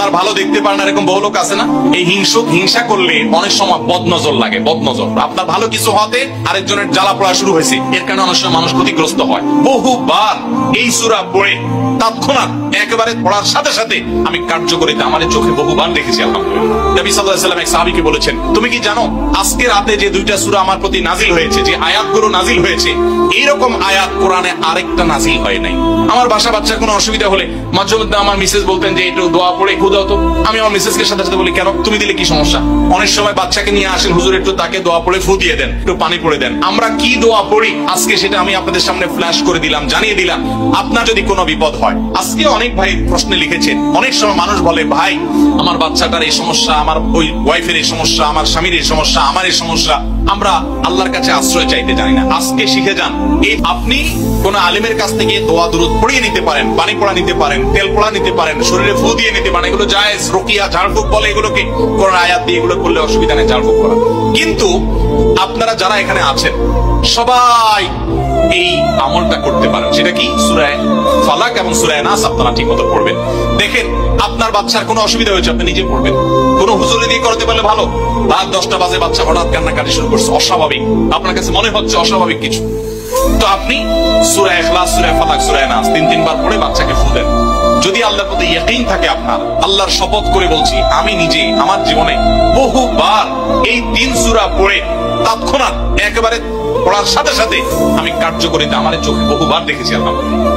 আপনার ভালো দেখতে পারেন না, এরকম বহু লোক আছে না? এই হিংসা করলে অনেক সময় বদনজর লাগে, বদনজর। আপনার ভালো কিছু হতে আরেকজনের জ্বালা পড়া শুরু হয়েছে, এর কারণে অনেক সময় মানুষ ক্ষতিগ্রস্ত হয়। বহুবার এই সূরা পড়ে তৎক্ষণাৎ একেবারে পড়ার সাথে সাথে আমি কার্যকরিতা আমার চোখে বহুবার দেখেছি। আলহামদুলিল্লাহ। নবী সাল্লাল্লাহু আলাইহি ওয়াসাল্লাম এক সাহাবীকে বলেছেন, তুমি কি জানো আজকে রাতে যে দুইটা সূরা আমার প্রতি নাজিল হয়েছে, যে আয়াতগুলো নাজিল হয়েছে, এইরকম আয়াত কোরআনে আরেকটা নাজিল হয় নাই। আমার বাচ্চার কোনো অসুবিধা হলে মাঝে মধ্যে আমার মিসেস বলতেন যে একটু দোয়া পড়ে খু দাও তো। আমি আমার মিসেসকে সাথে সাথে বলি, কেন, তুমি দিলে কি সমস্যা? অনেক সময় বাচ্চাকে নিয়ে আসেন, হুজুর একটু তাকে দোয়া পড়ে ফু দিয়ে দেন, একটু পানি পড়ে দেন। আমরা কি দোয়া পড়ি আজকে সেটা আমি আপনাদের সামনে ফ্ল্যাশ করে দিলাম, জানিয়ে দিলাম। আপনার যদি কোনো বিপদ হয়, আজকে অনেক ভাই প্রশ্নে লিখেছেন, অনেক সময় মানুষ বলে, ভাই আমার বাচ্চাটার এই সমস্যা, আমার ওই ওয়াইফের এই সমস্যা, আমার স্বামীর এই সমস্যা, আমার এই সমস্যা, আমরা আল্লাহর কাছে আশ্রয় চাইতে জানি না। আজকে শিখে যান, এই আপনি কোন আলিমের কাছ থেকে দোয়া দুরূদ পড়িয়ে নিতে পারেন, পানি পড়া নিতে পারেন, তেল পড়া নিতে পারেন, শরীরে ফু দিয়ে নিতে পারেন, এগুলো জায়েজ। রুকিয়া, ঝাড়ফুঁক বলে এগুলোকে, কোন আয়াত দিয়ে এগুলো করলে অসুবিধা নেই ঝাড়ফুঁক করা। কিন্তু আপনারা যারা এখানে আছেন সবাই এই আমলটা করতে পারেন। সেটা কি? সূরা ফালাক এবং সূরা নাস আপনারা ঠিক মতো পড়বেন। দেখেন আপনার বাচ্চার কোনো অসুবিধা হয়েছে, আপনি নিজে পড়বেন। কোনো হুজুরে দিয়ে করতে পারলে ভালো। রাত 10টা বাজে বাচ্চা হঠাৎ কান্নাকাটি শুরু করছে, অস্বাভাবিক, আপনার কাছে মনে হচ্ছে অস্বাভাবিক কিছু, তো আপনি সূরা ইখলাস, সূরা ফালাক, সূরা নাস 3 বার পড়ে বাচ্চাকে ফু দেন। যদি আল্লাহর প্রতি ইয়াকিন থাকে আপনার, আল্লাহর শপথ করে বলছি, আমি নিজে আমার জীবনে বহুবার এই 3 সূরা পড়ে তৎক্ষণাৎ একেবারে পড়ার সাথে সাথে আমি কার্যকরিতা আমার চোখে বহুবার দেখেছি। আলহামদুলিল্লাহ।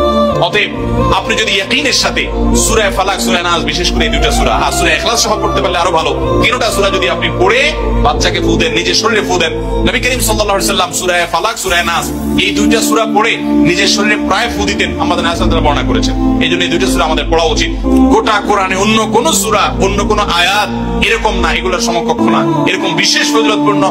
অতএব আপনি যদি ইয়াকিনের সাথে সূরা ফালাক, সূরা নাস, বিশেষ করে এই দুটো সূরা আর সূরা ইখলাস সহ পড়তে পারলে আরো ভালো, তিনটা সূরা যদি আপনি পড়ে বাচ্চাকে ফু দেন, নিজের শরীরে ফু দেন। নবী করিম সাল্লাল্লাহু আলাইহি ওয়াসাল্লাম সূরা ফালাক, সূরা নাস এই দুইটা সূরা পড়ে নিজের শরীরে প্রায় ফু দিতেন, আমাদের আয়েশা রাদিয়াল্লাহু বর্ণনা করেছেন। এইজন্য এই দুইটা সূরা আমাদের পড়া উচিত। গোটা কোরআনে অন্য কোন সূরা, অন্য কোন আয়াত এরকম না, এগুলোর সমকক্ষ না। এরকম বিশেষ ফজিলতপূর্ণ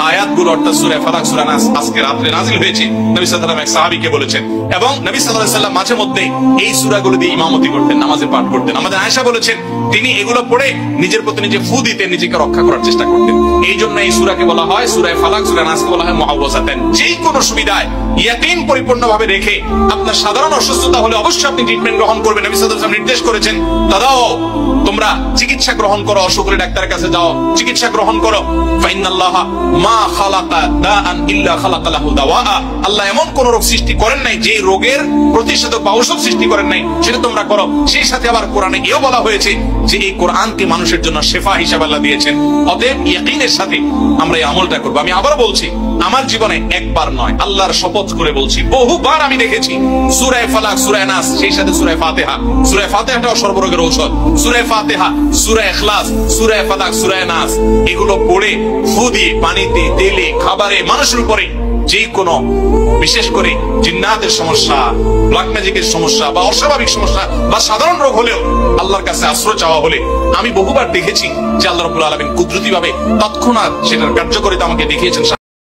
আয়াতগুলো অর্থাৎ সূরা ফালাক, সূরা নাস আজকে রাতে নাজিল হয়েছে, নবী সাল্লাল্লাহু আলাইহি ওয়াসাল্লাম এক সাহাবীকে বলেছেন। এবং নবী সাল্লাল্লাহু আলাইহি ওয়াসাল্লাম মাঝে মধ্যে এই সূরাগুলো দিয়ে ইমামতি করতেন, নামাজে পাঠ করতেন। আমাদের আয়েশা বলেছেন তিনি এগুলো পড়ে নিজের প্রতি নিজে ফু দিতেন, নিজেকে রক্ষা করার চেষ্টা করতেন। এই জন্য এই সূরাকে বলা হয়, সূরা ফালাক, সূরা নাসকে বলা হয় মুআওয়াযাতান। যেই কোন সুবিধায় ইয়াকিন পরিপূর্ণভাবে রেখে আপনার সাধারণ অসুস্থতা হলে অবশ্যই আপনি ট্রিটমেন্ট গ্রহণ করবেন। নবী সাল্লাল্লাহু আলাইহি ওয়াসাল্লাম নির্দেশ করেছেন, দাদাও তোমরা চিকিৎসা গ্রহণ করো, অসুখ হলে ডাক্তারের কাছে যাও, চিকিৎসা গ্রহণ করো। ফাইনাল্লাহা মা খালাকা দাআন ইল্লা খালাকা লাহু দাওয়া। আল্লাহ এমন কোন রোগ সৃষ্টি করেন নাই যে রোগের প্রতিষেধক বা ঔষধ সৃষ্টি করেন নাই, সেটা তোমরা করো। সেই সাথে আবার কোরআনে এও বলা হয়েছে যে এই কোরআনকে মানুষের জন্য শেফা হিসেবে আল্লাহ দিয়েছেন। অতএব ইয়াকিনের সাথে আমরা এই আমলটা করব। আমি আবার বলছি, আমার জীবনে একবার নয়, আল্লাহর শপথ করে বলছি, বহুবার আমি দেখেছি সূরা ফালাক, সূরা নাস, সেই সাথে সূরা ফাতিহা। সূরা ফাতিহাটাও সর্বরোগের ঔষধ। সূরা ফাতিহা, সূরা ইখলাস, সূরা ফালাক, সূরা নাস এগুলো পড়ে ফু দিয়ে, পানিতে, তেলে, খাবারে, মানুষের উপরে যে কোনো বিশেষ করে জিন্নাতের সমস্যা, ব্ল্যাক ম্যাজিকের সমস্যা বা অস্বাভাবিক সমস্যা বা সাধারণ রোগ হলেও আল্লাহর কাছে আশ্রয় চাওয়া হলে আমি বহুবার দেখেছি যে আল্লাহ রাব্বুল আলামিন কুদরতি ভাবে তৎক্ষণাৎ সেটার কার্যকারিতা আমাকে দেখিয়েছেন।